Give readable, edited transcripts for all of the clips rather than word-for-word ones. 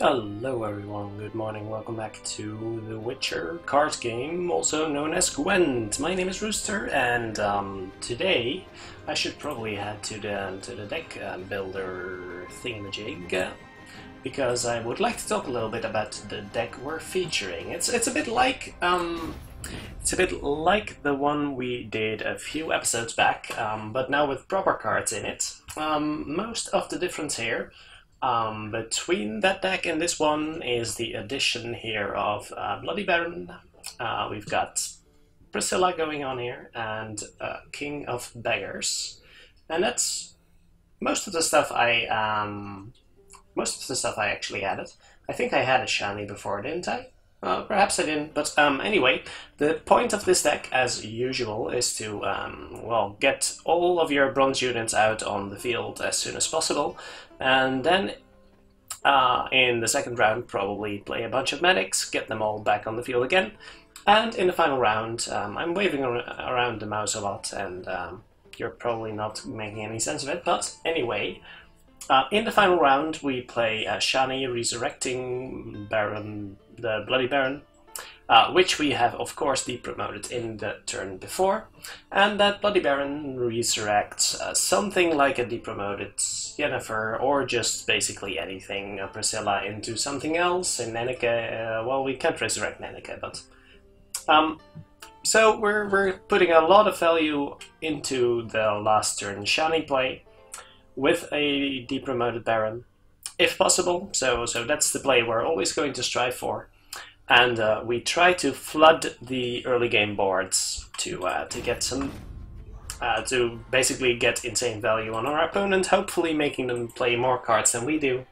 Hello everyone, good morning, welcome back to the Witcher card game, also known as Gwent. My name is Rooster, and today I should probably head to the deck builder thingamajig, because I would like to talk a little bit about the deck we're featuring. It's a bit like the one we did a few episodes back, but now with proper cards in it. Most of the difference here between that deck and this one is the addition here of Bloody Baron. We've got Priscilla going on here, and King of Beggars, and that's most of the stuff I actually added. I think I had a Shani before, didn't I? Perhaps I didn't, but anyway, the point of this deck, as usual, is to well, get all of your bronze units out on the field as soon as possible, and then in the second round probably play a bunch of medics, get them all back on the field again, and in the final round, I'm waving around the mouse a lot, and you're probably not making any sense of it, but anyway, in the final round we play Shani resurrecting Baron, the Bloody Baron, which we have of course depromoted in the turn before, and that Bloody Baron resurrects something like a depromoted Yennefer, or just basically anything, Priscilla, into something else. In Nenneke, well, we can't resurrect Nenneke, but so we're putting a lot of value into the last turn Shani play with a depromoted Baron, if possible, so that's the play we're always going to strive for. And we try to flood the early game boards to get some, to basically get insane value on our opponent, hopefully making them play more cards than we do,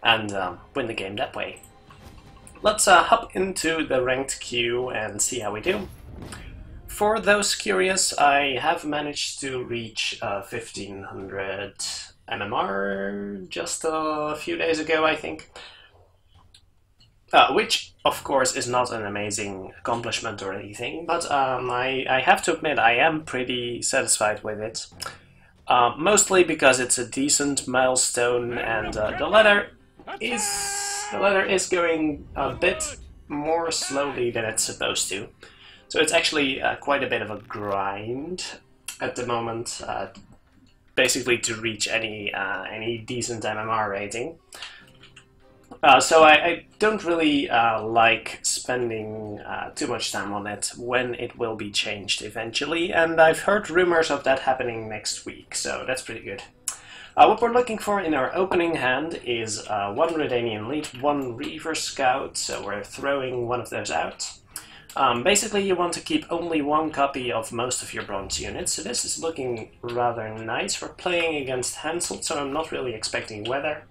and win the game that way. Let's hop into the ranked queue and see how we do. For those curious, I have managed to reach 1500 MMR just a few days ago, I think. Which, of course, is not an amazing accomplishment or anything, but I have to admit I am pretty satisfied with it. Mostly because it's a decent milestone, and the ladder is going a bit more slowly than it's supposed to. So it's actually quite a bit of a grind at the moment, basically to reach any decent MMR rating. So I don't really like spending too much time on it when it will be changed eventually, and I've heard rumors of that happening next week, so that's pretty good. What we're looking for in our opening hand is one Redanian Lead, one Reaver Scout, so we're throwing one of those out. Basically you want to keep only one copy of most of your bronze units, so this is looking rather nice. We're playing against Henselt, so I'm not really expecting weather.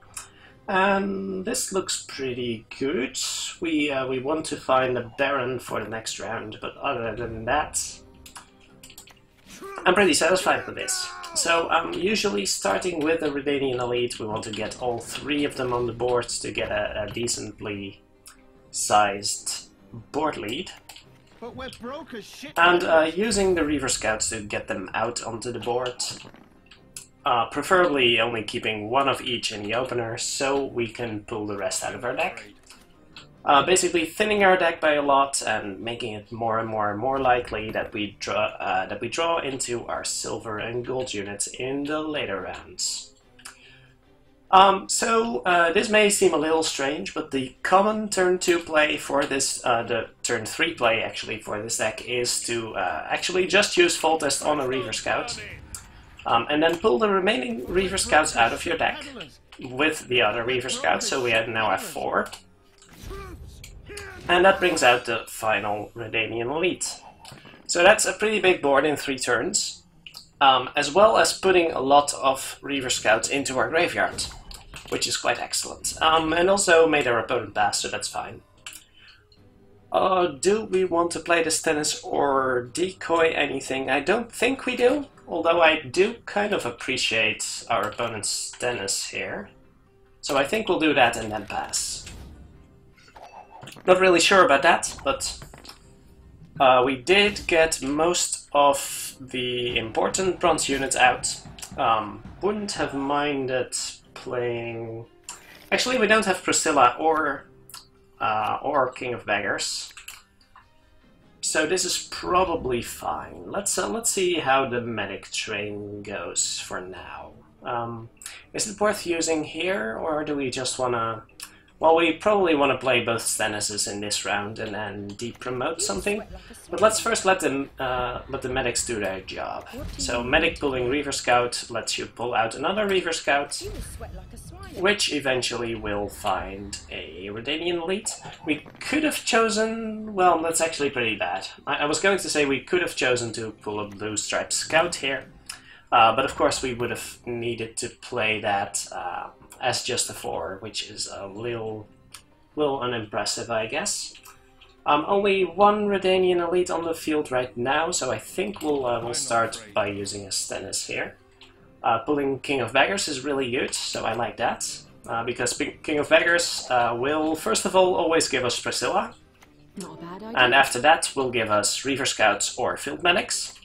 And this looks pretty good. We want to find a Baron for the next round, but other than that, I'm pretty satisfied with this. So usually starting with a Redanian Elite, we want to get all three of them on the board to get a decently sized board lead. But we're broke as shit. And using the Reaver Scouts to get them out onto the board. Preferably only keeping one of each in the opener, so we can pull the rest out of our deck. Basically thinning our deck by a lot and making it more and more likely that we draw into our silver and gold units in the later rounds. This may seem a little strange, but the common turn 2 play for this, the turn 3 play actually for this deck, is to actually just use Foltest on a Reaver Scout. And then pull the remaining Reaver Scouts out of your deck with the other Reaver Scouts, so we now have 4. And that brings out the final Redanian Elite. So that's a pretty big board in 3 turns, as well as putting a lot of Reaver Scouts into our graveyard, which is quite excellent. And also made our opponent pass, so that's fine. Do we want to play this tennis or decoy anything? I don't think we do. Although I do kind of appreciate our opponent's tennis here. So I think we'll do that and then pass. Not really sure about that, but we did get most of the important bronze units out. Wouldn't have minded playing Actually, we don't have Priscilla or King of Beggars, so this is probably fine. Let's see how the medic train goes for now. Is it worth using here, or do we just wanna? Well, we probably want to play both Stannises in this round and then depromote something. But let's first let the medics do their job. So medic pulling Reaver Scout lets you pull out another Reaver Scout, which eventually will find a Redanian elite. We could have chosen... well, that's actually pretty bad. I was going to say we could have chosen to pull a Blue Stripe Scout here. But of course we would have needed to play that as just a 4, which is a little unimpressive, I guess. Only one Redanian elite on the field right now, so I think we'll start by using a Stennis here. Pulling King of Beggars is really good, so I like that. Because King of Beggars will, first of all, always give us Priscilla. Not a bad idea. And after that will give us Reaver Scouts or Field Medics.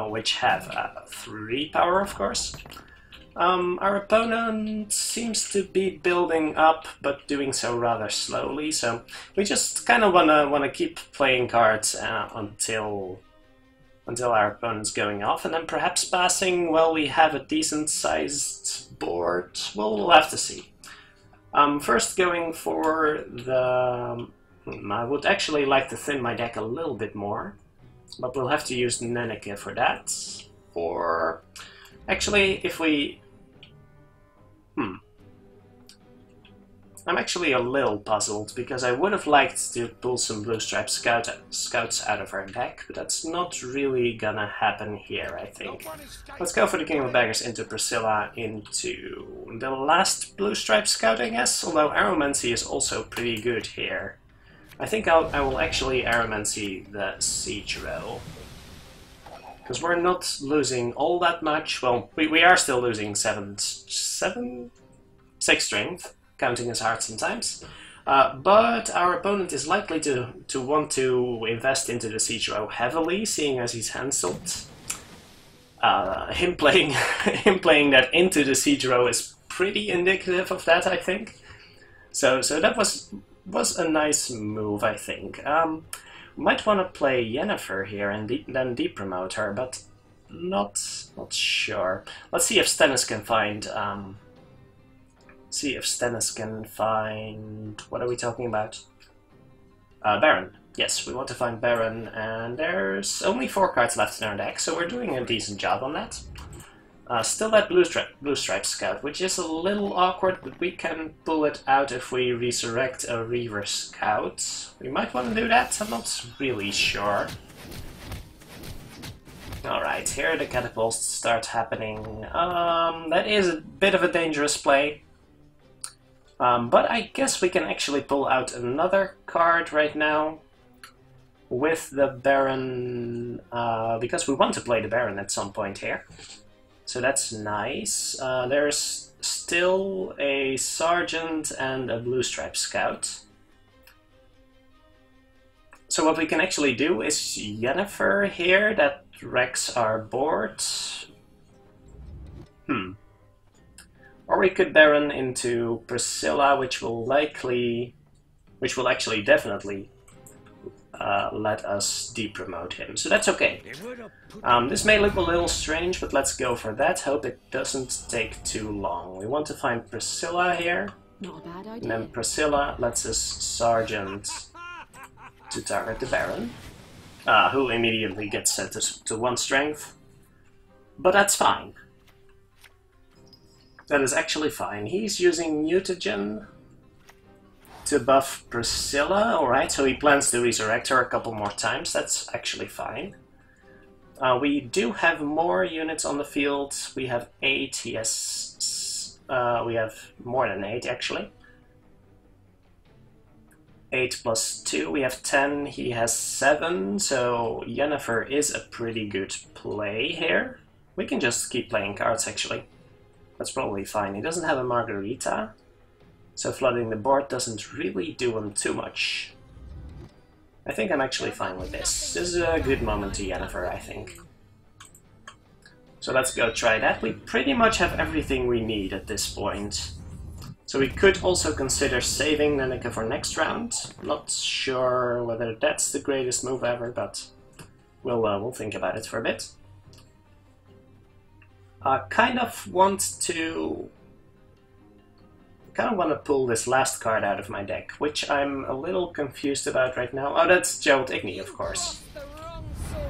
Which have 3 power, of course. Our opponent seems to be building up, but doing so rather slowly, so we just kind of wanna keep playing cards until our opponent's going off, and then perhaps passing. Well, we have a decent-sized board. We'll have to see. First, going for the... I would actually like to thin my deck a little bit more. But we'll have to use Nenneke for that. Or... actually, if we... I'm actually a little puzzled, because I would have liked to pull some Blue Stripe Scouts out of our deck, but that's not really gonna happen here, I think. Let's go for the King of Beggars into Priscilla, into the last Blue Stripe Scout, I guess, although Aromancy is also pretty good here. I think I will actually Aromancy the Siege Row. Because we're not losing all that much. Well, we are still losing 6 strength, counting as hard sometimes. But our opponent is likely to want to invest into the Siege Row heavily, seeing as he's Henselt. Him playing that into the Siege Row is pretty indicative of that, I think. So that was a nice move, I think. Might want to play Yennefer here and then depromote her, but not sure. Let's see if Stennis can find... what are we talking about? Baron. Yes, we want to find Baron, and there's only 4 cards left in our deck, so we're doing a decent job on that. Still that Blue Stripe Scout, which is a little awkward, but we can pull it out if we resurrect a Reaver Scout. We might want to do that, I'm not really sure. Alright, here the catapults start happening. That is a bit of a dangerous play. But I guess we can actually pull out another card right now with the Baron, because we want to play the Baron at some point here. So that's nice. There's still a Sergeant and a Blue Stripe Scout. So what we can actually do is Yennefer here, that wrecks our board. Or we could Baron into Priscilla, which will actually definitely let us depromote him. So that's okay. This may look a little strange, but let's go for that. Hope it doesn't take too long. We want to find Priscilla here. Not a bad idea. And then Priscilla lets us Sergeant to target the Baron, who immediately gets set to 1 strength. But that's fine. That is actually fine. He's using mutagen to buff Priscilla. Alright, so he plans to resurrect her a couple more times. That's actually fine. We do have more units on the field. We have 8. He has... we have more than 8, actually. 8 plus 2, we have 10. He has 7, so Yennefer is a pretty good play here. We can just keep playing cards, actually. That's probably fine. He doesn't have a Margarita, so flooding the board doesn't really do him too much. I think I'm actually fine with this. This is a good moment to Yennefer, I think. So let's go try that. We pretty much have everything we need at this point. So we could also consider saving Nenneke for next round. Not sure whether that's the greatest move ever, but we'll think about it for a bit. Kind of want to pull this last card out of my deck, which I'm a little confused about right now. Oh, that's Gerald Eithné, of course.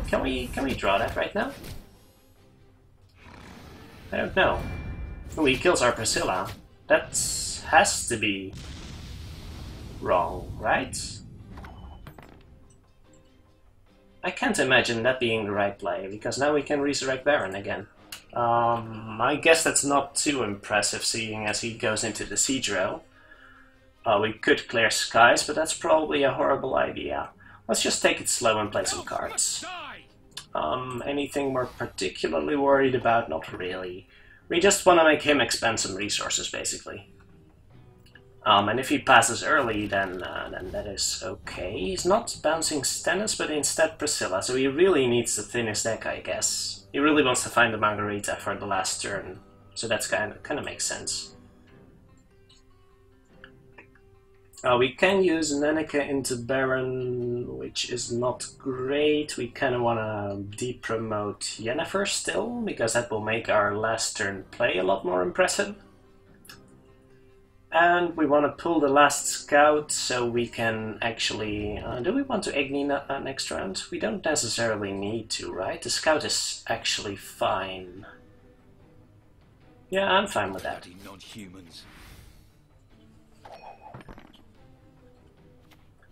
Can we draw that right now? I don't know. Oh, he kills our Priscilla. That has to be wrong, right? I can't imagine that being the right play, because now we can resurrect Baron again. I guess that's not too impressive, seeing as he goes into the Siege Row. We could clear skies, but that's probably a horrible idea. Let's just take it slow and play some cards. Anything we're particularly worried about? Not really. We just want to make him expend some resources, basically. And if he passes early, then that is okay. He's not bouncing Stennis, but instead Priscilla, so he really needs to thin his deck, I guess. He really wants to find the Margarita for the last turn, so that's kind of makes sense. We can use Nenneke into Baron, which is not great. We kind of want to de-promote Yennefer still, because that will make our last turn play a lot more impressive. And we want to pull the last scout so we can actually... do we want to Eithné next round? We don't necessarily need to, right? The scout is actually fine. Yeah, I'm fine with that.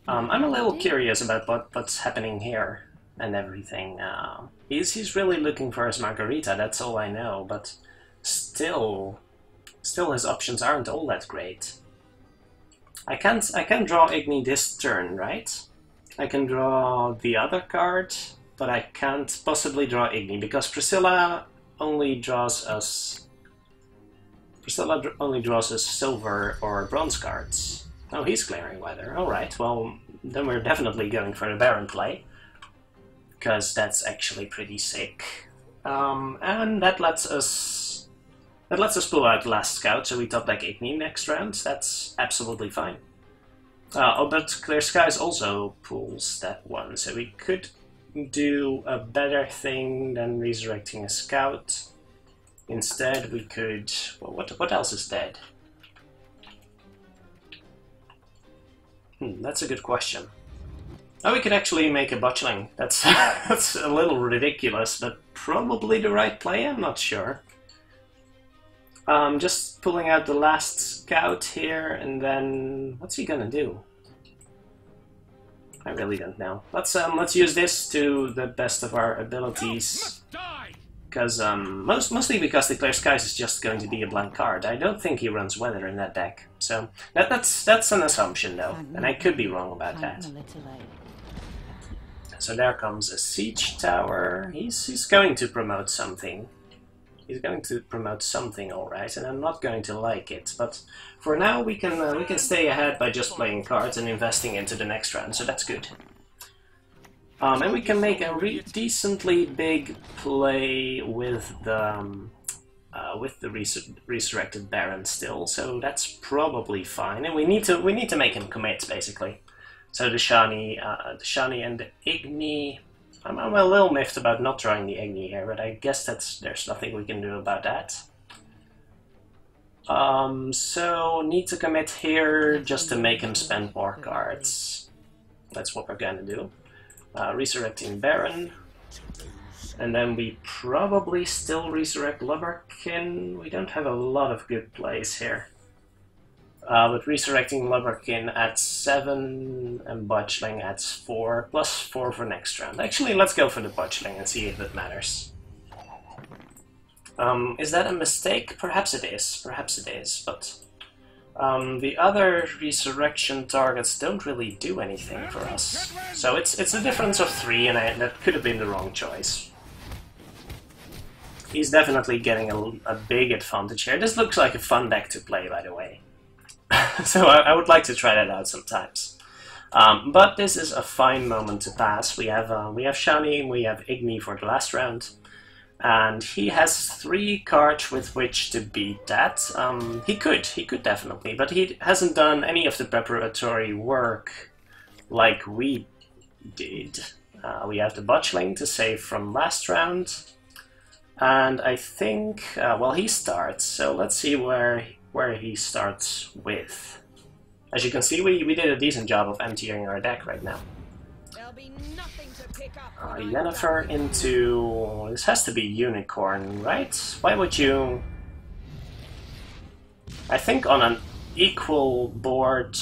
I'm a little curious about what's happening here and everything. He's really looking for his Margarita, that's all I know, but still his options aren't all that great. I can draw Eithné this turn, right? I can draw the other card, but I can't possibly draw Eithné because Priscilla only draws us silver or bronze cards. Oh, he's clearing weather. Alright, well, then we're definitely going for the Baron play, because that's actually pretty sick. And that lets us pull out the last scout, so we top deck Eithné next round. That's absolutely fine. Oh, but Clear Skies also pulls that one, so we could do a better thing than resurrecting a scout. Instead, we could... well, what else is dead? That's a good question. Oh, we could actually make a botchling. That's that's a little ridiculous, but probably the right play, I'm not sure. Just pulling out the last scout here, and then what's he gonna do? I really don't know. Let's use this to the best of our abilities, because mostly because the Clear Skies is just going to be a blank card. I don't think he runs Weather in that deck, so that's an assumption though, and I could be wrong about that. So there comes a Siege Tower. He's going to promote something. He's going to promote something, alright, and I'm not going to like it. But for now, we can stay ahead by just playing cards and investing into the next round, so that's good. And we can make a decently big play with the resurrected Baron still, so that's probably fine. And we need to make him commit, basically. So the Shani and the Eithné. I'm a little miffed about not drawing the Eithné here, but I guess there's nothing we can do about that. So need to commit here just to make him spend more cards. That's what we're gonna do. Resurrecting Baron. And then we probably still resurrect Lubberkin. We don't have a lot of good plays here. But resurrecting Lubberkin adds 7 and Botchling adds 4, plus 4 for next round. Actually, let's go for the Botchling and see if it matters. Is that a mistake? Perhaps it is, but the other resurrection targets don't really do anything for us. So it's a difference of 3, and that could have been the wrong choice. He's definitely getting a big advantage here. This looks like a fun deck to play, by the way. So I would like to try that out sometimes. But this is a fine moment to pass. We have Shani and we have Eithné for the last round. And he has 3 cards with which to beat that. He could definitely, but he hasn't done any of the preparatory work like we did. We have the botchling to save from last round, and I think, well, he starts, so let's see where he starts with. As you can see, we did a decent job of emptying our deck right now. There'll be nothing to pick up. Yennefer into... this has to be Unicorn, right? Why would you... I think on an equal board...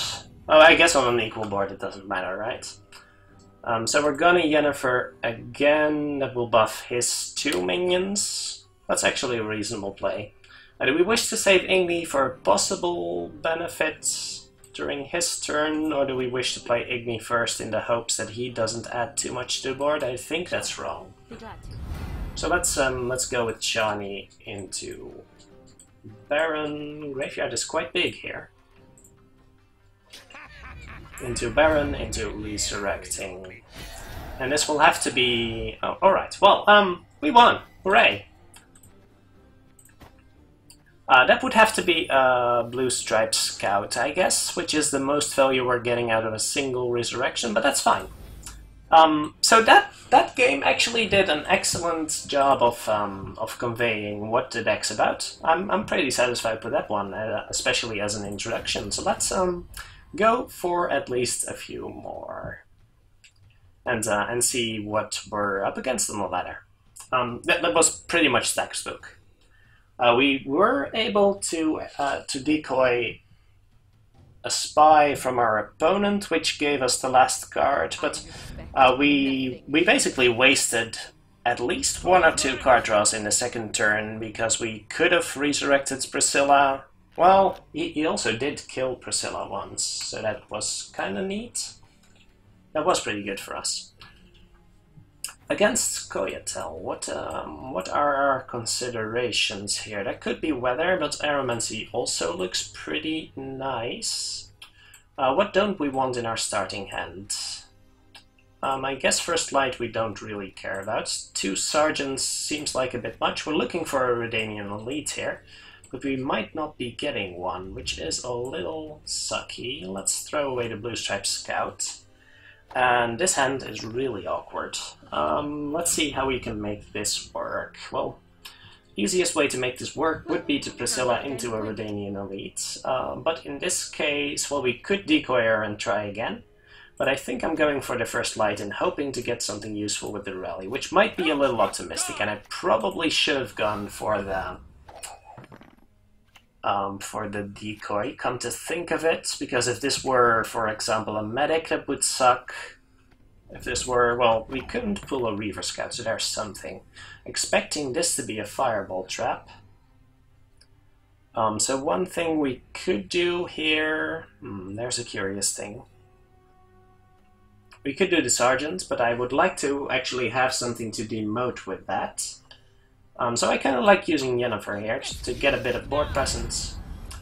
oh, I guess on an equal board it doesn't matter, right? So we're gonna Yennefer again. That will buff his 2 minions. That's actually a reasonable play. Do we wish to save Eithné for possible benefits during his turn, or do we wish to play Eithné first in the hopes that he doesn't add too much to the board? I think that's wrong. So let's go with Shani into Baron. Graveyard is quite big here. Into Baron, into Resurrecting. And this will have to be... oh, alright, well, we won! Hooray! That would have to be a Blue Stripe Scout, I guess, which is the most value we're getting out of a single Resurrection, but that's fine. So that game actually did an excellent job of conveying what the deck's about. I'm pretty satisfied with that one, especially as an introduction. So let's go for at least a few more, and see what we're up against on the ladder. That was pretty much textbook. We were able to decoy a spy from our opponent, which gave us the last card, but we basically wasted at least 1 or 2 card draws in the second turn, because we could have resurrected Priscilla. Well, he also did kill Priscilla once, so that was kind of neat. That was pretty good for us. Against Coyatel, what are our considerations here? That could be weather, but Aeromancy also looks pretty nice. What don't we want in our starting hand? I guess First Light we don't really care about. 2 Sergeants seems like a bit much. We're looking for a Redanian Elite here, but we might not be getting one, which is a little sucky. Let's throw away the Blue Stripe Scout. And this hand is really awkward. Let's see how we can make this work. Well, easiest way to make this work would be to Priscilla into a Redanian Elite. But in this case, well, we could decoy her and try again. But I think I'm going for the First Light and hoping to get something useful with the rally, which might be a little optimistic, and I probably should have gone for the decoy, come to think of it, because if this were, for example, a medic, that would suck. If this were, well, we couldn't pull a Reaver Scout, so there's something. Expecting this to be a Fireball Trap. So one thing we could do here, there's a curious thing. We could do the Sergeant, but I would like to actually have something to demote with that. So I kind of like using Yennefer here, just to get a bit of board presence,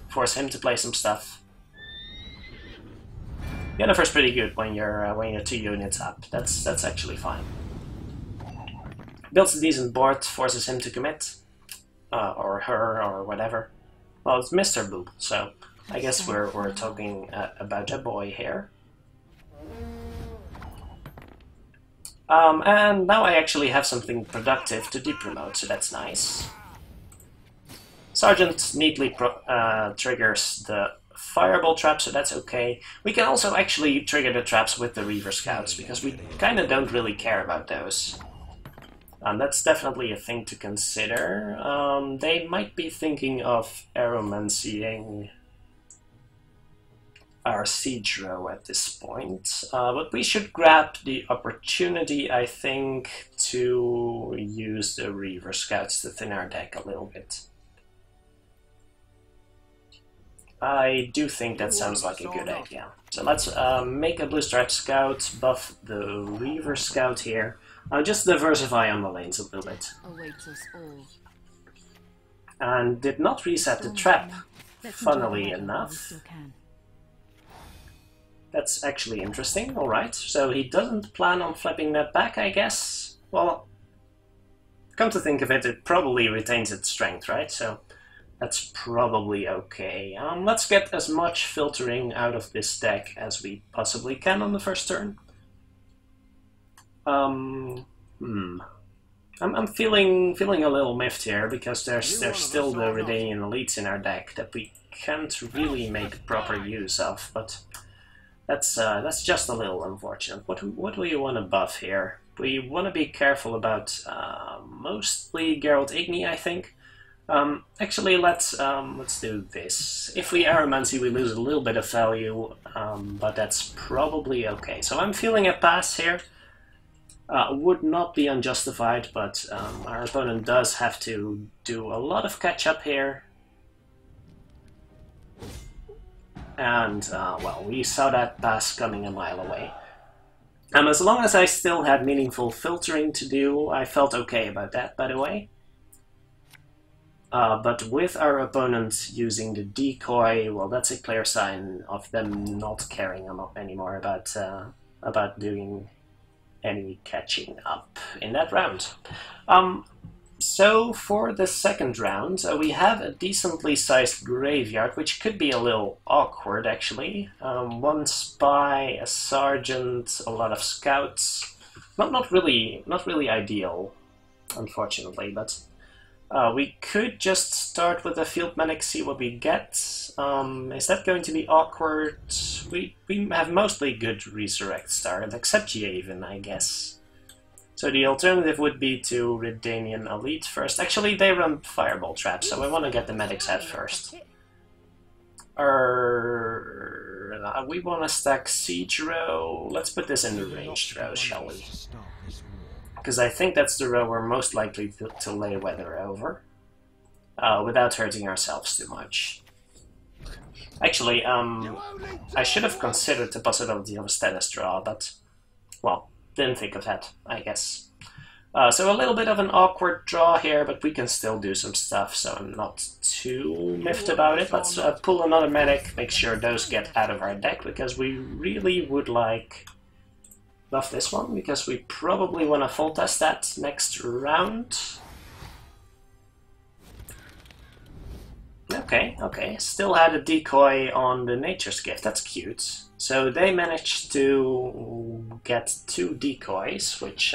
force him to play some stuff. Yennefer's pretty good when you're 2 units up. That's actually fine. Builds a decent board, forces him to commit, or her, or whatever. Well, it's Mr. Boo, so I guess we're talking about a boy here. And now I actually have something productive to depromote, so that's nice. Sergeant neatly triggers the Fireball Trap, so that's okay. We can also actually trigger the traps with the Reaver Scouts, because we kind of don't really care about those. That's definitely a thing to consider. They might be thinking of Aeromancying our siege row at this point, but we should grab the opportunity, I think, to use the Reaver Scouts to thin our deck a little bit. I do think that sounds like a good idea. So let's make a Blue Stripe Scout, buff the Reaver Scout here. Just diversify on the lanes a little bit. And did not reset the trap, funnily enough. That's actually interesting, alright. So he doesn't plan on flipping that back, I guess. Well, come to think of it, it probably retains its strength, right? So that's probably okay. Let's get as much filtering out of this deck as we possibly can on the first turn. I'm feeling a little miffed here because there's still the Redanian elites in our deck that we can't really make proper use of, but that's just a little unfortunate. What do we want to buff here? We want to be careful about mostly Geralt Eithné, I think. Actually, let's do this. If we Aromancy, we lose a little bit of value, but that's probably okay. So I'm feeling a pass here. Would not be unjustified, but our opponent does have to do a lot of catch-up here. And, well, we saw that pass coming a mile away. As long as I still had meaningful filtering to do, I felt okay about that, by the way. But with our opponent using the decoy, well, that's a clear sign of them not caring anymore about doing any catching up in that round. So for the second round, we have a decently sized graveyard, which could be a little awkward actually. One spy, a sergeant, a lot of scouts. Not really ideal, unfortunately, but we could just start with a field medic, see what we get. Is that going to be awkward? We have mostly good resurrect start, except Javen, I guess. So the alternative would be to Redanian Elite first. Actually, they run fireball traps, so I want to get the medics out first. We want to stack siege row. Let's put this in the ranged row, shall we? Because I think that's the row we're most likely to lay weather over, without hurting ourselves too much. Actually, I should have considered the possibility of a status draw, but, well, didn't think of that, I guess. So a little bit of an awkward draw here, but we can still do some stuff, so I'm not too miffed about it. Let's pull another medic, make sure those get out of our deck, because we really would like... Love this one, because we probably want to Foltest that next round. Okay, still had a decoy on the Nature's Gift, that's cute. So they managed to get 2 decoys, which,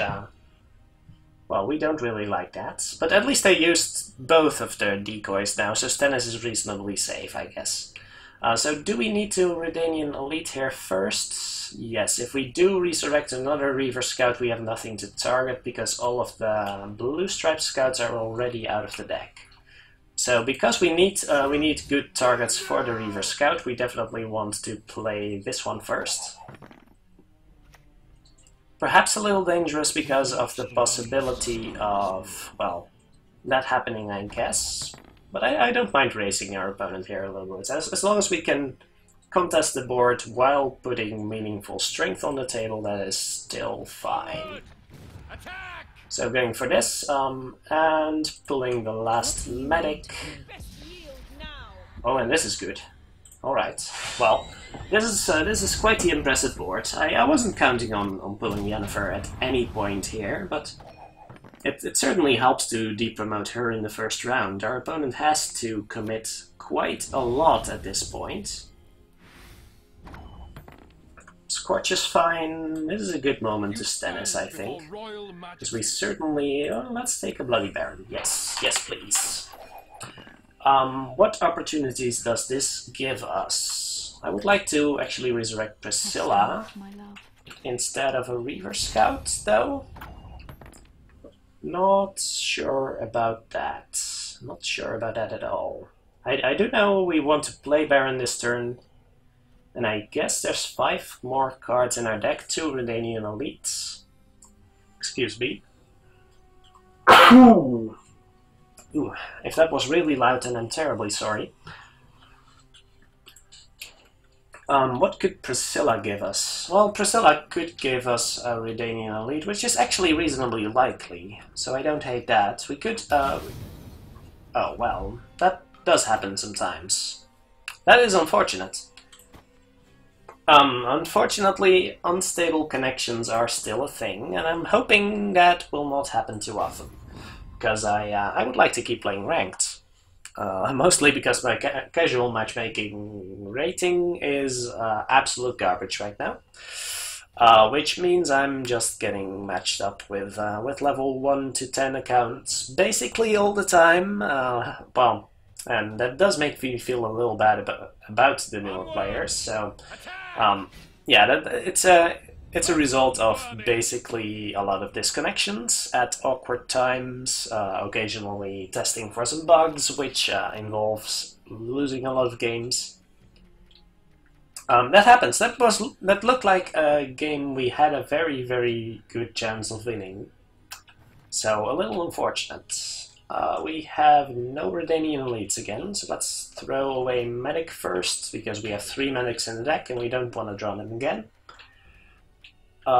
well, we don't really like that. But at least they used both of their decoys now, so Stennis is reasonably safe, I guess. So do we need to Redanian Elite here first? Yes, if we do resurrect another Reaver Scout, we have nothing to target, because all of the blue striped scouts are already out of the deck. So because we need good targets for the Reaver Scout, we definitely want to play this one first. Perhaps a little dangerous because of the possibility of, well, that happening, I guess. But I don't mind racing our opponent here a little bit. As long as we can contest the board while putting meaningful strength on the table, that is still fine. So going for this, and pulling the last medic. Oh, and this is good. Alright, well, this is quite the impressive board. I wasn't counting on pulling Yennefer at any point here, but it certainly helps to depromote her in the first round. Our opponent has to commit quite a lot at this point. Scorch is fine. This is a good moment to Stennis, I think. Because we certainly... Oh, let's take a Bloody Baron. Yes, yes please. What opportunities does this give us? I would like to actually resurrect Priscilla instead of a Reaver Scout, though. Not sure about that. Not sure about that at all. I do know we want to play Baron this turn. And I guess there's 5 more cards in our deck, 2 Redanian Elites. Excuse me. Ooh, if that was really loud, then I'm terribly sorry. What could Priscilla give us? Well, Priscilla could give us a Redanian Elite, which is actually reasonably likely, so I don't hate that. We could, oh, well, that does happen sometimes. That is unfortunate. Unfortunately, unstable connections are still a thing, and I'm hoping that will not happen too often. because I would like to keep playing ranked. Mostly because my casual matchmaking rating is absolute garbage right now. Which means I'm just getting matched up with level 1 to 10 accounts basically all the time. Well, and that does make me feel a little bad about the newer players. So, yeah, it's a result of basically a lot of disconnections at awkward times, occasionally testing for some bugs, which involves losing a lot of games. That happens. That looked like a game we had a very, very good chance of winning. So a little unfortunate. We have no Redanian elites again, so let's throw away medic first, because we have 3 medics in the deck and we don't want to draw them again.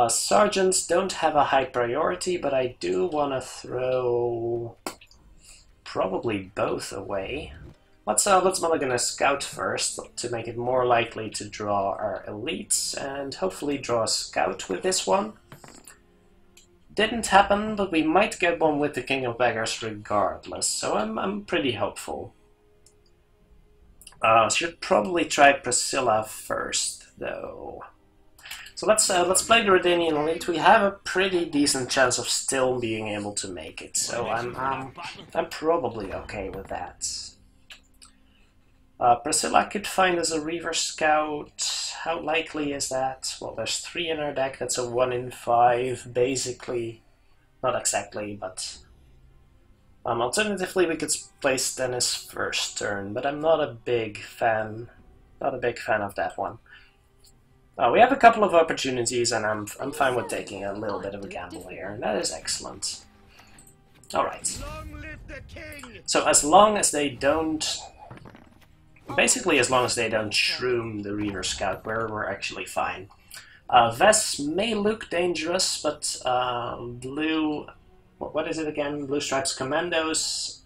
Sergeants don't have a high priority, but I do want to throw probably both away. Let's mulligan a scout first to make it more likely to draw our elites, and hopefully draw a scout with this one. Didn't happen, but we might get one with the King of Beggars regardless, so I'm pretty hopeful. Should probably try Priscilla first, though. So let's play the Redanian elite. We have a pretty decent chance of still being able to make it, so I'm probably okay with that. Priscilla could find us a Reaver Scout. How likely is that? Well, there's 3 in our deck, that's a 1 in 5, basically. Not exactly, but... alternatively, we could play Stennis first turn, but I'm not a big fan of that one. We have a couple of opportunities, and I'm fine with taking a little bit of a gamble here, and that is excellent. Alright. So as long as they don't... Basically, as long as they don't shroom the Reaver Scout, we're actually fine. Ves may look dangerous, but blue... What is it again? Blue Stripes Commandos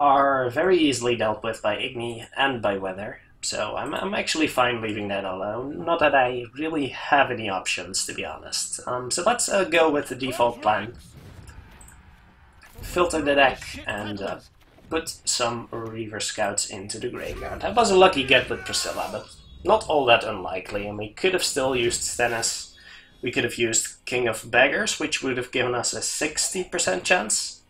are very easily dealt with by Eithné and by Weather, so I'm actually fine leaving that alone. Not that I really have any options, to be honest. So let's go with the default plan. Filter the deck and... put some Reaver Scouts into the graveyard. That was a lucky get with Priscilla, but not all that unlikely, and we could have still used Stennis. We could have used King of Beggars, which would have given us a 60% chance.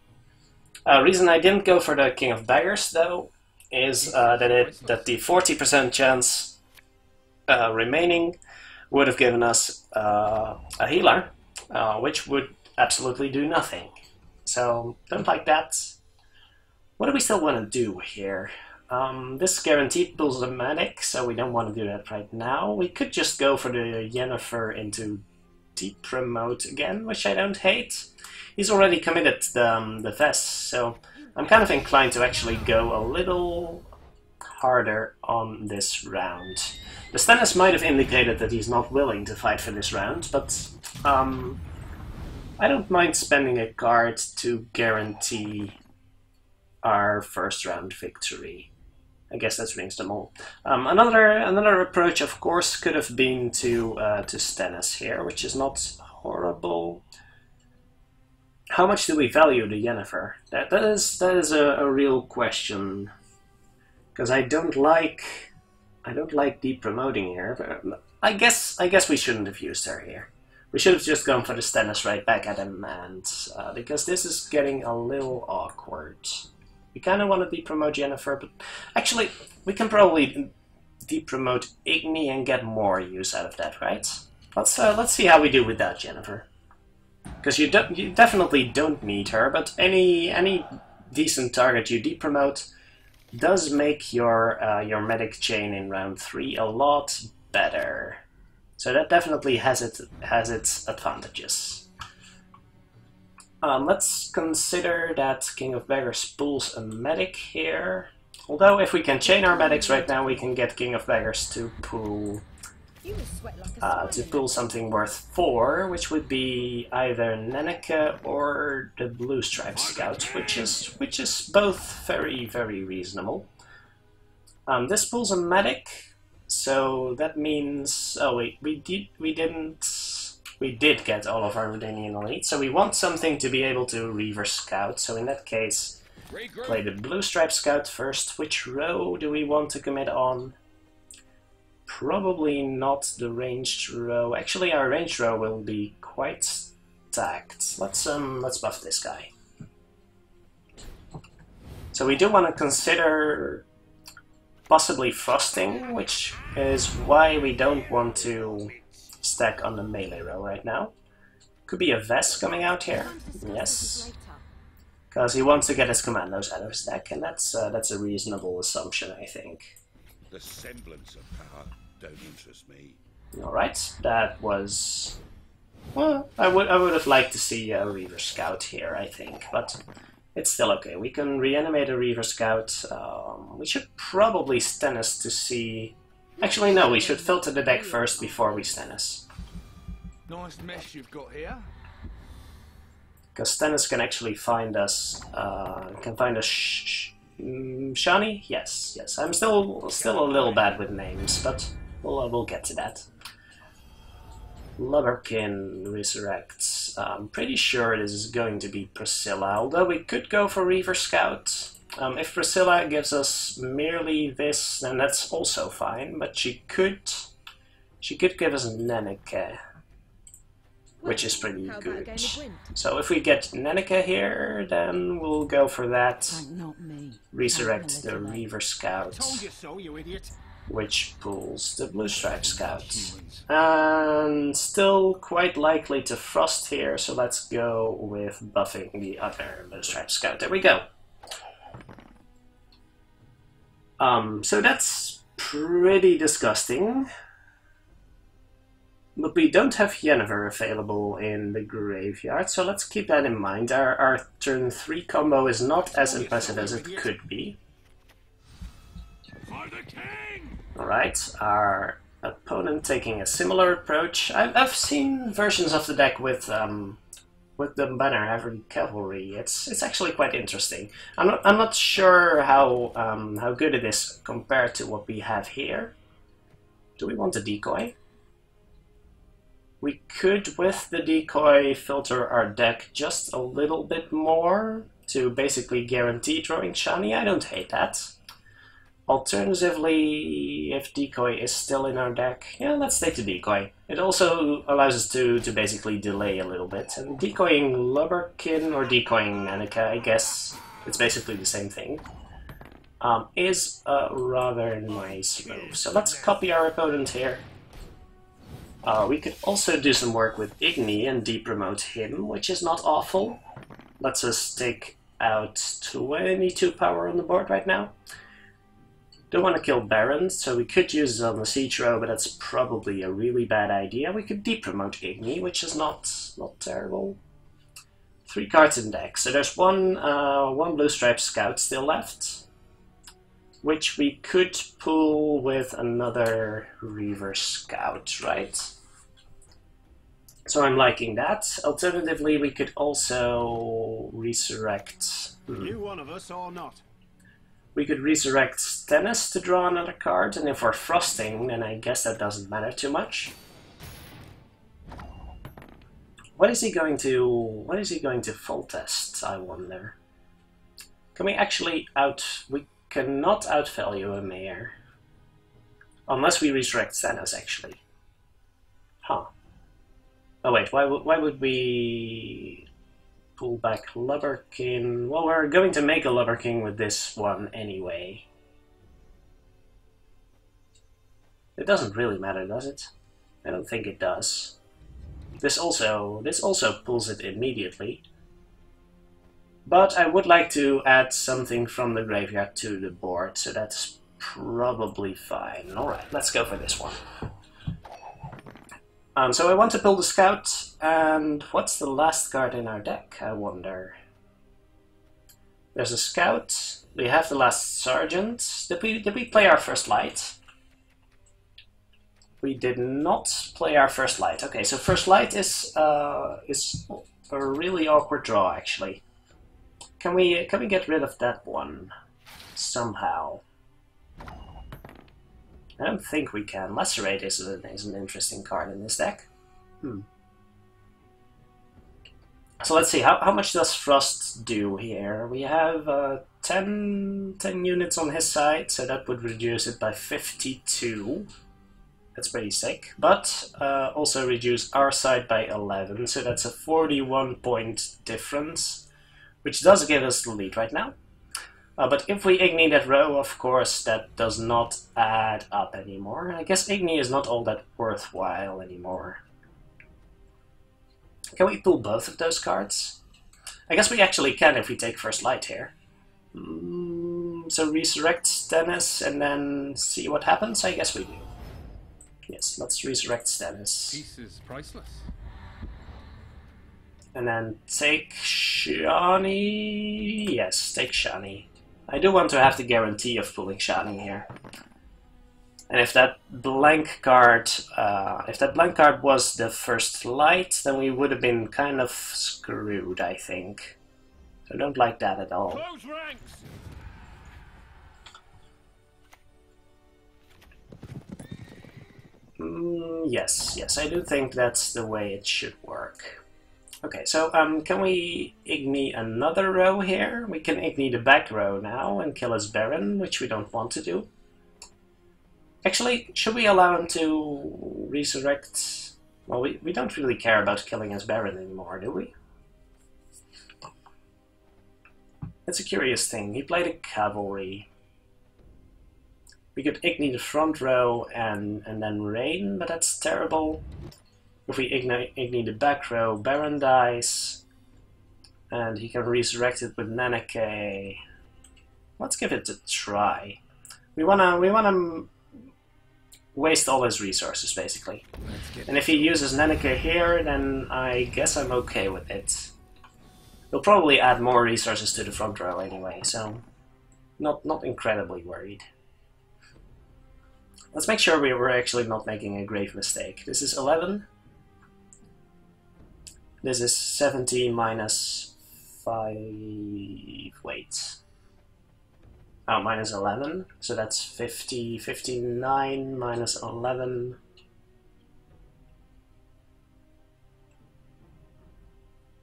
Reason I didn't go for the King of Beggars, though, is that the 40% chance remaining would have given us a healer, which would absolutely do nothing. So, don't like that. What do we still want to do here? This guaranteed pulls a medic, so we don't want to do that right now. We could just go for the Yennefer into Deep Promote again, which I don't hate. He's already committed the Ves, so I'm kind of inclined to actually go a little harder on this round. The Stennis might have indicated that he's not willing to fight for this round, but I don't mind spending a card to guarantee our first round victory. I guess that's rings them all. Another approach, of course, could have been to Stennis here, which is not horrible. How much do we value the Yennefer? That is a real question, because I don't like deep promoting here. But I guess we shouldn't have used her here. We should have just gone for the Stennis right back at him, and because this is getting a little awkward. We kind of want to depromote Yennefer, but actually, we can probably depromote Eithné and get more use out of that, right? Let's see how we do with that, Yennefer. Because you definitely don't need her, but any decent target you depromote does make your medic chain in round 3 a lot better. So that definitely has its advantages. Let's consider that King of Beggars pulls a medic here. Although if we can chain our medics right now, we can get King of Beggars to pull something worth 4, which would be either Nenneke or the Blue Stripe Scout, which is both very, very reasonable. This pulls a medic, so that means... Oh wait, we didn't... We did get all of our Redanian elite, so we want something to be able to Reaver Scout. So in that case, play the Blue Stripe Scout first. Which row do we want to commit on? Probably not the ranged row. Actually, our ranged row will be quite stacked. Let's buff this guy. So we do want to consider possibly frosting, which is why we don't want to stack on the melee row right now. Could be a Vest coming out here. Yes. Because he wants to get his commandos out of his deck, and that's a reasonable assumption, I think. The semblance of power don't interest me. Alright, that was... Well, I would have liked to see a Reaver Scout here, I think, but it's still okay. We can reanimate a Reaver Scout. We should probably Stennis to see... Actually, no, we should filter the deck first before we Stennis. Nice mess you've got here. Because Stennis can actually find us... Shani? Yes, yes. I'm still a little bad with names, but we'll get to that. Lubberkin resurrects. I'm pretty sure this is going to be Priscilla, although we could go for Reaver Scout. If Priscilla gives us merely this, then that's also fine, but she could give us Nenneke, which is pretty good. So if we get Nenneke here, then we'll go for that. Resurrect the Reaver Scout, Told you so, you idiot. which pulls the Blue Stripe Scout. And still quite likely to frost here, so let's go with buffing the other Blue Stripe Scout. There we go. So that's pretty disgusting. But we don't have Yennefer available in the graveyard, so let's keep that in mind. Our turn 3 combo is not as impressive as it could be. Alright, our opponent taking a similar approach. I've seen versions of the deck with the banner every cavalry. It's actually quite interesting. I'm not sure how good it is compared to what we have here. Do we want a decoy? We could, with the decoy, filter our deck just a little bit more to basically guarantee drawing Shani. I don't hate that. Alternatively, if decoy is still in our deck, yeah, let's take the decoy. It also allows us to basically delay a little bit. And decoying Lubberkin or decoying Nenneke, I guess it's basically the same thing, is a rather nice move. So let's copy our opponent here. We could also do some work with Eithné and depromote him, which is not awful. Lets us take out 22 power on the board right now. Don't want to kill Baron, so we could use it on the siege row, but that's probably a really bad idea. We could depromote Eithné, which is not terrible. 3 cards in deck, so there's one Blue Stripe Scout still left, which we could pull with another Reaver Scout, right? So I'm liking that. Alternatively, we could also resurrect... You one of us or not? We could resurrect Stennis to draw another card, and if we're frosting, then I guess that doesn't matter too much. What is he going to Foltest, I wonder? Can we actually we cannot outvalue a mayor. Unless we resurrect Stennis, actually. Huh. Oh wait, why would we pull back Lubberkin? Well, we're going to make a Lubberkin with this one anyway. It doesn't really matter, does it? I don't think it does. This also pulls it immediately. But I would like to add something from the graveyard to the board, so that's probably fine. Alright, let's go for this one. So I want to pull the Scout, and what's the last card in our deck, I wonder? There's a Scout, we have the last Sergeant. Did we play our first light? We did not play our first light. Okay, so first light is a really awkward draw, actually. Can we get rid of that one somehow? I don't think we can. Lacerate is an interesting card in this deck. So let's see, how much does Frost do here? We have 10 units on his side, so that would reduce it by 52. That's pretty sick. But also reduce our side by 11, so that's a 41-point difference, which does give us the lead right now. But if we Eithné that row, of course, that does not add up anymore. I guess Eithné is not all that worthwhile anymore. Can we pull both of those cards? I guess we actually can if we take First Light here. So resurrect Stennis and then see what happens? I guess we do. Yes, let's resurrect Stennis. Peace is priceless. And then take Shani. Yes, take Shani. I do want to have the guarantee of pulling Shani here. And if that blank card, was the First Light, then we would have been kind of screwed, I think. I don't like that at all. Close ranks. Yes, I do think that's the way it should work. Okay, so can we Eithné another row here? We can Eithné the back row now and kill his Baron, which we don't want to do. Actually, should we allow him to resurrect? Well, we don't really care about killing his Baron anymore, do we? It's a curious thing. He played a cavalry. We could Eithné the front row and then Rain, but that's terrible. If we Eithné the back row, Baron dies. And he can resurrect it with Nenneke. Let's give it a try. We wanna waste all his resources, basically. And if he uses Nenneke here, then I guess I'm okay with it. He'll probably add more resources to the front row anyway, so not incredibly worried. Let's make sure we're actually not making a grave mistake. This is 11. This is 70 minus 5... wait. Oh, minus 11, so that's 50, 59 minus 11.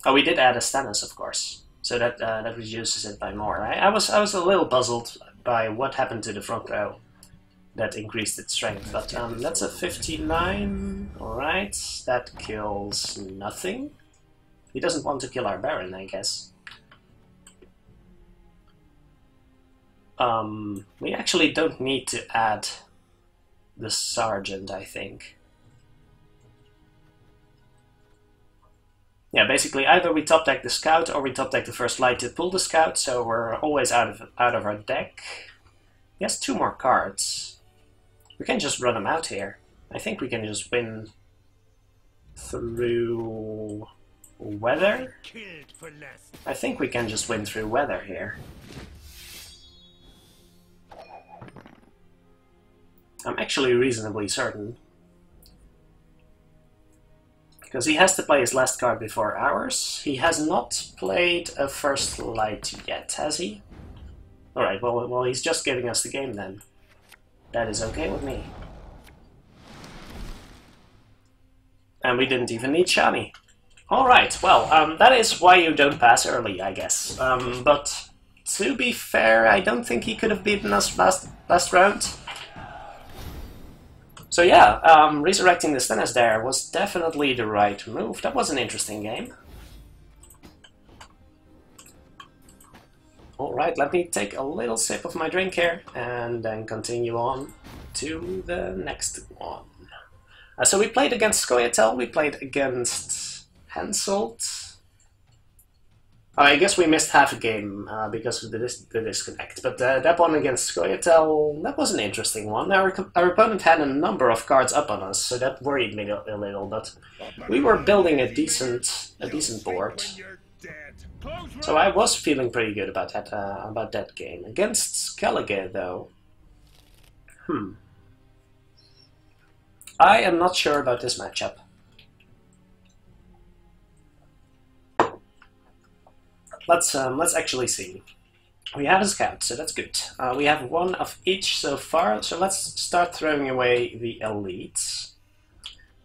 Oh, we did add a Stennis, of course, so that that reduces it by more. I was a little puzzled by what happened to the front row that increased its strength, but that's a 59. All right, that kills nothing. He doesn't want to kill our Baron, I guess. We actually don't need to add the Sergeant, I think. Yeah, basically either we top deck the Scout or we top deck the First Light to pull the Scout, so we're always out of our deck. He has 2 more cards. We can just run him out here. I think we can just win through Weather. I think we can just win through Weather here. I'm actually reasonably certain. Because he has to play his last card before ours. He has not played a First Light yet, has he? Alright, well, he's just giving us the game then. That is okay with me. And we didn't even need Shani. Alright, well, that is why you don't pass early, I guess. But to be fair, I don't think he could have beaten us last round. So yeah, resurrecting the Stennis there was definitely the right move. That was an interesting game. Alright, let me take a little sip of my drink here, and then continue on to the next one. So we played against Scoia'tael, we played against Henselt. I guess we missed half a game because of the disconnect, but that one against Scoia'tael, that was an interesting one. Our opponent had a number of cards up on us, so that worried me a little, but we were building a decent board. So I was feeling pretty good about that game. Against Skellige, though, I am not sure about this matchup. Let's actually see. We have a Scout, so that's good. We have 1 of each so far, so let's start throwing away the elites.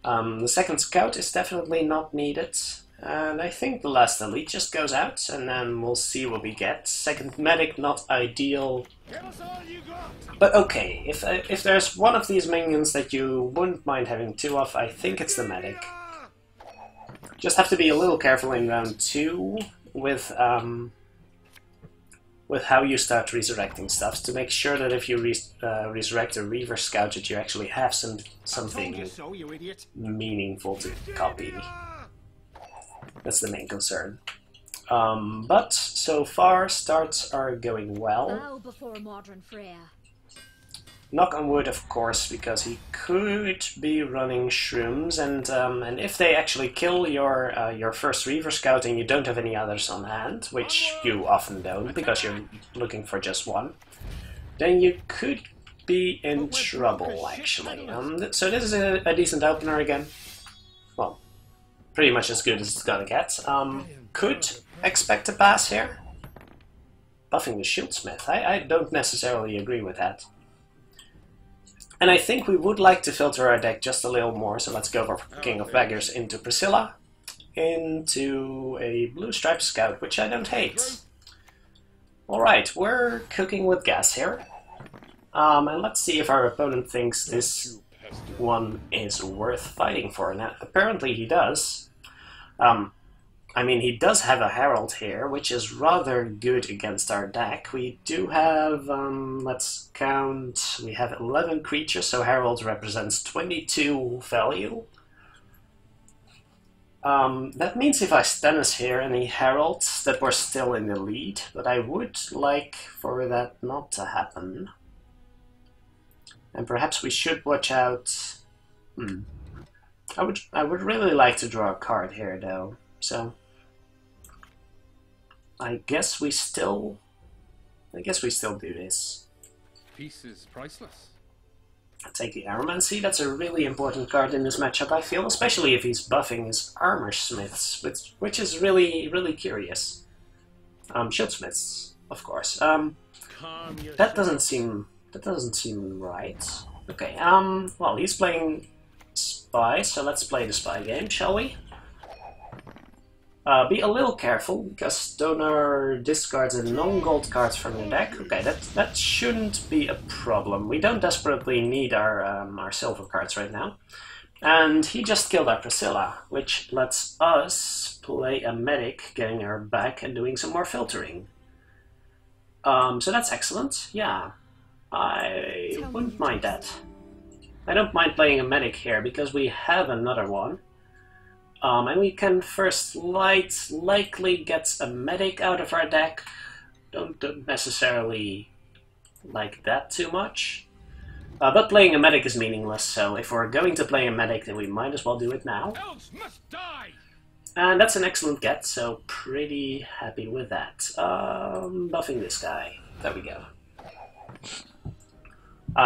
The second Scout is definitely not needed. And I think the last elite just goes out, and then we'll see what we get. Second medic, not ideal. Give us all you got. But okay, if there's one of these minions that you wouldn't mind having two of, I think it's the medic. Just have to be a little careful in round 2 with how you start resurrecting stuff, to make sure that if you resurrect a Reaver Scout that you actually have Told something you so, you idiot. meaningful to copy. That's the main concern. But so far, starts are going well. Bow before a modern Freya. Knock on wood, of course, because he could be running shrooms, and if they actually kill your first Reaver Scout and you don't have any others on hand, which you often don't because you're looking for just one, then you could be in trouble, actually. So this is a decent opener again. Well, pretty much as good as it's gonna get. Could expect a pass here. Buffing the Shieldsmith. I don't necessarily agree with that. And I think we would like to filter our deck just a little more, so let's go for King of Beggars into Priscilla, into a Blue Striped Scout, which I don't hate. Alright, we're cooking with gas here. And let's see if our opponent thinks this one is worth fighting for. Now, apparently he does. I mean, he does have a Herald here, which is rather good against our deck. We do have, let's count, we have 11 creatures, so Herald represents 22 value. That means if I Stennis here and he Heralds, that we're still in the lead, but I would like for that not to happen. And perhaps we should watch out... I would really like to draw a card here, though, so... I guess we still do this. Peace is priceless. I'll take the Arromancy. That's a really important card in this matchup, I feel, especially if he's buffing his Armor Smiths, which is really, really curious. Shieldsmiths, of course. That doesn't seem right. Okay, well, he's playing Spy, so let's play the Spy game, shall we? Be a little careful, because Donor discards a non-gold cards from your deck. Okay, that shouldn't be a problem. We don't desperately need our silver cards right now. And he just killed our Priscilla, which lets us play a medic, getting her back and doing some more filtering. So that's excellent, yeah. I wouldn't mind that. I don't mind playing a medic here, because we have another one. And we can first likely get a medic out of our deck. Don't necessarily like that too much. But playing a medic is meaningless, so if we're going to play a medic, then we might as well do it now. Elves must die. And that's an excellent get, so pretty happy with that. Buffing this guy. There we go.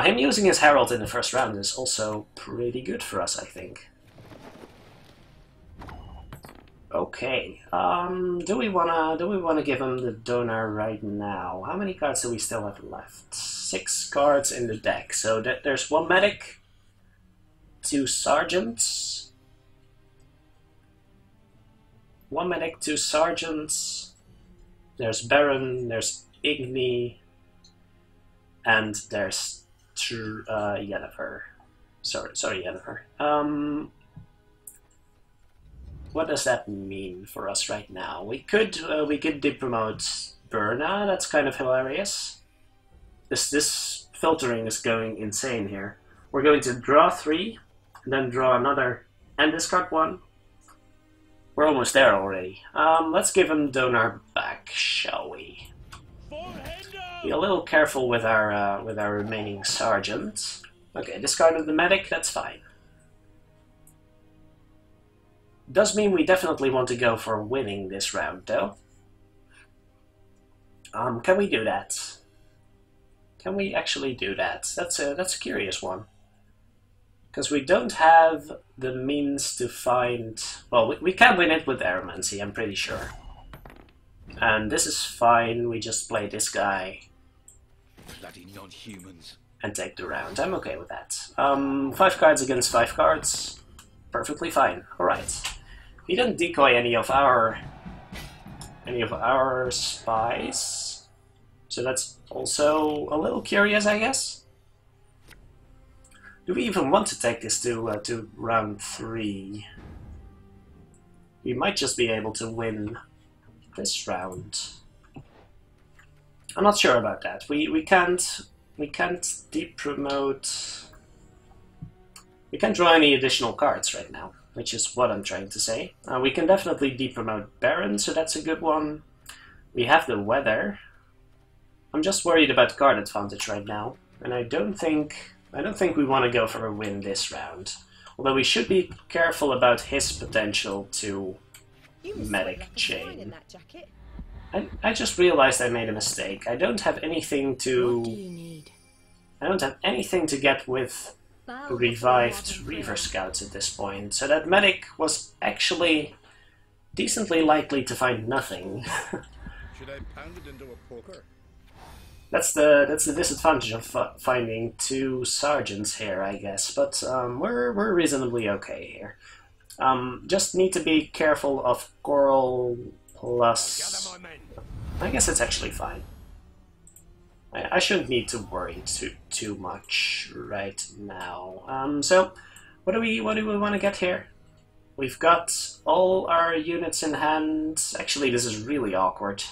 Him using his Herald in the first round is also pretty good for us, I think. Okay, do we wanna give him the Donor right now? How many cards do we still have left? 6 cards in the deck. So there's 1 medic, 2 sergeants, 1 medic, 2 sergeants. There's Baron, there's Eithné, and there's Yennefer. Sorry, Yennefer. What does that mean for us right now? We could depromote Berna. That's kind of hilarious. This filtering is going insane here. We're going to draw 3, then draw another, and discard 1. We're almost there already. Let's give him Donor back, shall we? Be a little careful with our remaining sergeant. Okay, discarded the medic. That's fine. Does mean we definitely want to go for winning this round, though. Can we do that? Can we actually do that? That's a curious one. Because we don't have the means to find... Well, we can win it with Aromancy, I'm pretty sure. And this is fine, we just play this guy. Bloody non-humans. And take the round. I'm okay with that. 5 cards against 5 cards. Perfectly fine. Alright. He didn't decoy any of our spies, so that's also a little curious, I guess. Do we even want to take this to round 3? We might just be able to win this round. I'm not sure about that. We can't deep promote. We can't draw any additional cards right now, which is what I'm trying to say. We can definitely deep promote Baron, so that's a good one. We have the Weather. I'm just worried about card advantage right now, and I don't think we want to go for a win this round. Although we should be careful about his potential to medic chain. I just realized I made a mistake. I don't have anything to. What do you need? I don't have anything to get with revived Reaver Scouts at this point, so that medic was actually decently likely to find nothing. Should I pound it into a poker? That's the disadvantage of finding 2 sergeants here, I guess. But we're reasonably okay here. Just need to be careful of Coral plus. I guess it's actually fine. I shouldn't need to worry too much right now. So what do we want to get here? We've got all our units in hand. Actually, this is really awkward,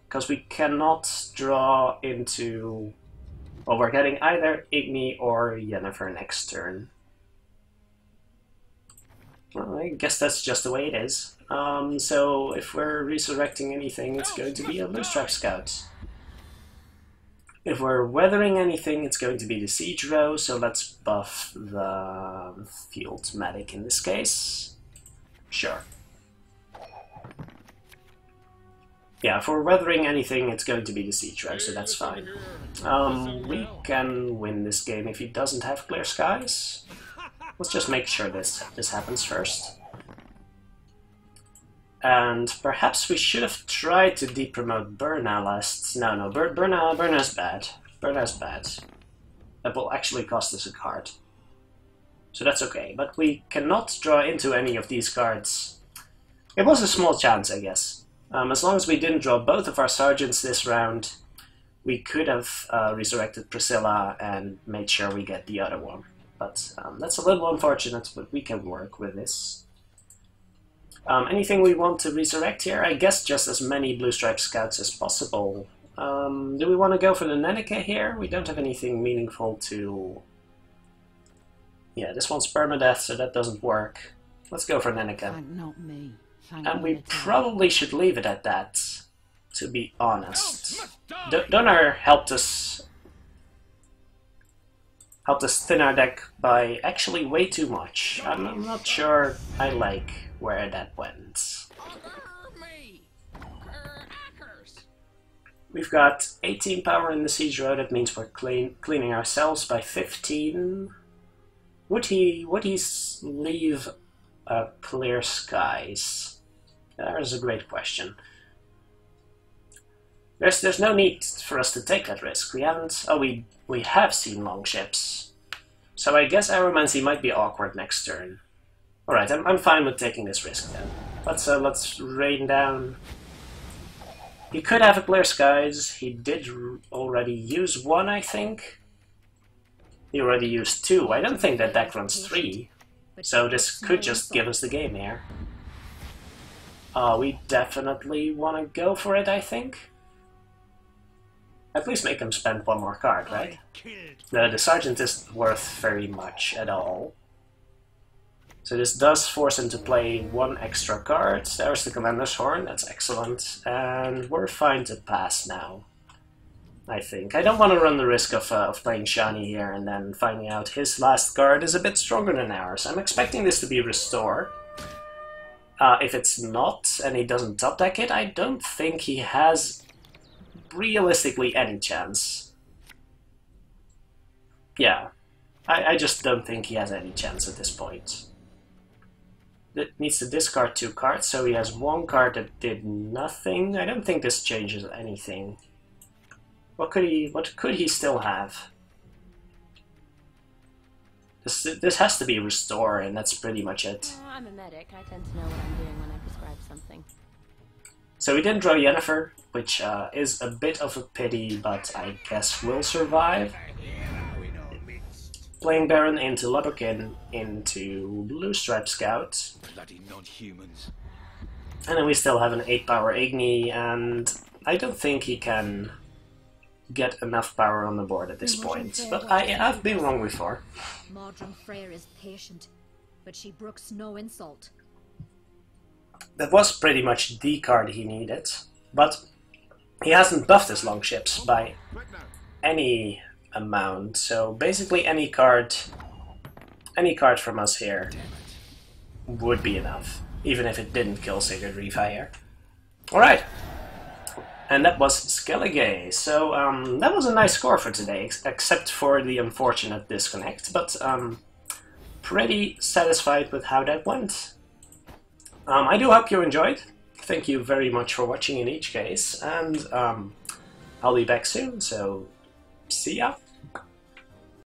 because we cannot draw into... Well, we're getting either Eithné or Yennefer next turn. Well, I guess that's just the way it is. So if we're resurrecting anything, it's going to be a Loosetrap Scout. If we're weathering anything, it's going to be the Siege Row, so let's buff the Field Medic in this case. Sure. Yeah, if we're weathering anything, it's going to be the Siege Row, so that's fine. We can win this game if he doesn't have Clear Skies. Let's just make sure this happens first. And perhaps we should have tried to depromote Burna last... No, Burna's bad. Burna's bad. That will actually cost us a card. So that's okay, but we cannot draw into any of these cards. It was a small chance, I guess. As long as we didn't draw both of our sergeants this round, we could have resurrected Priscilla and made sure we get the other one. But that's a little unfortunate, but we can work with this. Anything we want to resurrect here? I guess just as many Blue Stripe Scouts as possible. Do we want to go for the Nenneke here? We don't have anything meaningful to... Yeah, this one's permadeath, so that doesn't work. Let's go for Nenneke. Thank not me. Thank And we Military. probably should leave it at that, to be honest. Donner helped us thin our deck by actually way too much. I'm not sure I like where that went. We've got 18 power in the Siege Row, that means we're cleaning ourselves by 15. Would he leave Clear Skies? There's a great question. There's no need for us to take that risk. We haven't... Oh, we have seen longships. So I guess Aromancy might be awkward next turn. Alright, I'm fine with taking this risk then. Let's rain down. He could have a Clear Skies. He did already use 1, I think. He already used 2. I don't think that deck runs 3. So this could just give us the game here. We definitely want to go for it, I think. At least make him spend 1 more card, right? The Sergeant isn't worth very much at all. So this does force him to play 1 extra card. There's the Commander's Horn, that's excellent. And we're fine to pass now, I think. I don't want to run the risk of playing Shani here and then finding out his last card is a bit stronger than ours. I'm expecting this to be Restore. If it's not, and he doesn't top deck it, I don't think he has realistically any chance. Yeah, I just don't think he has any chance at this point. It needs to discard 2 cards, so he has 1 card that did nothing. I don't think this changes anything. What could he still have? This has to be Restore, and that's pretty much it. I'm a medic. I tend to know what I'm doing when something. So we didn't draw Yennefer, which is a bit of a pity, but I guess we'll survive. Playing Baron into Lubberkin into Blue Stripe Scout. Bloody non-humans. And then we still have an 8-power Eithné, and I don't think he can get enough power on the board at this point. But I've been wrong before. Mordrum Freyr is patient, but she brooks no insult. That was pretty much the card he needed, but he hasn't buffed his longships by any amount, so basically any card from us here would be enough, even if it didn't kill Sigurd Reefire. Alright, and that was Skellige, so that was a nice score for today, except for the unfortunate disconnect, but pretty satisfied with how that went. I do hope you enjoyed. Thank you very much for watching in each case, and I'll be back soon, so see ya!